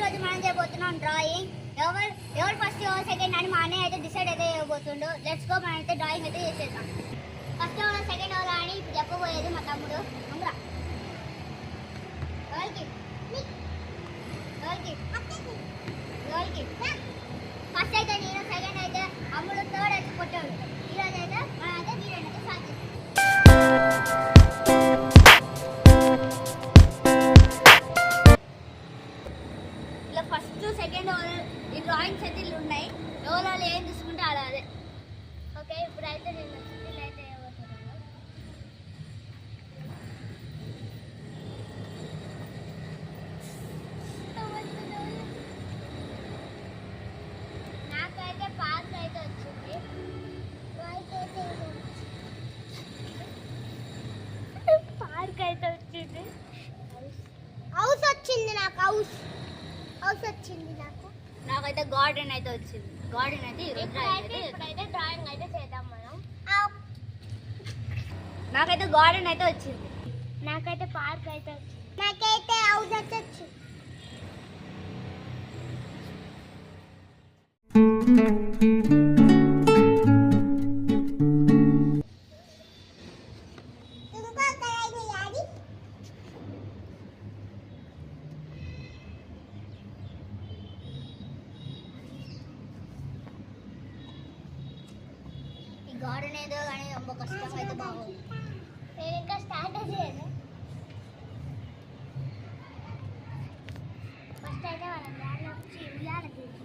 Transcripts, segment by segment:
ఈరోజు మనం చేయబోతున్నాం డ్రాయింగ్. ఎవరు ఫస్ట్ ఎవరు సెకండ్ అని మా అన్నయ్య అయితే డిసైడ్ అయితే చేయబోతుండు. లెట్స్ గో, మనం అయితే డ్రాయింగ్ అయితే చేసేద్దాం. ఫస్ట్ ఎవరు సెకండ్ ఎవరు అని ఇప్పుడు చెప్పబోయేది మా తమ్ముడు. అమ్మురా ఫస్ట్ అయితే నేను, సెకండ్ అయితే అమ్ముడు, థర్డ్ అయితే కొట్టాడు. ఈరోజు అయితే మనం అయితే వీడియో అయితే స్టార్ట్ చేస్తాం. ఇలా ఫస్ట్ సెకండ్ ఈ డ్రాయింగ్స్ అయితే ఇల్లు ఉన్నాయి. ఎవరు ఏం తీసుకుంటే అలా అదే. ఓకే, ఇప్పుడైతే నేను ఇల్లు అయితే వేయబోతున్నాను. నాకైతే పార్క్ అయితే వచ్చింది. పార్క్ అయితే వచ్చింది. హౌస్ వచ్చింది నాకు. హౌస్ వచ్చింది నాకు. నాకైతే గార్డెన్ అయితే వచ్చింది. గార్డెన్ అయితే ఇప్పుడైతే డ్రాయింగ్ అయితే చేద్దాం మనం. నాకైతే గార్డెన్ అయితే వచ్చింది. నాకైతే పార్క్ అయితే వచ్చింది. నాకైతే హౌస్ అయితే వచ్చింది. గార్డెన్ ఏదో కానీ ரொம்ப కష్టం అయితే బాగుంది. నేను ఇంకా స్టార్ట్ చేయను. ఫస్ట్ అయితే వాళ్ళ దారిలో వచ్చి ఉయ్యాల తీసి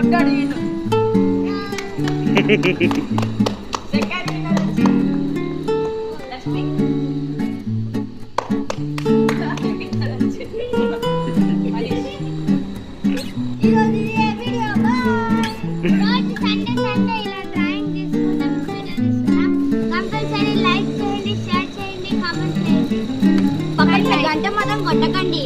పొట్టాడు వీడు. సెకండ్ విన్నర్ వచ్చి లక్ష్మి. విన్నర్ వచ్చి మనీష్. ఈరోజు ఈ వీడియో రోజు సండే ఇలా డ్రాయింగ్ తీసుకుంటాం, వీడియో తీసుకున్నాం. కంపల్సరీ లైక్ చేయండి, షేర్ చేయండి, కామెంట్ చేయండి. పక్కన గంట మాత్రం కొట్టకండి.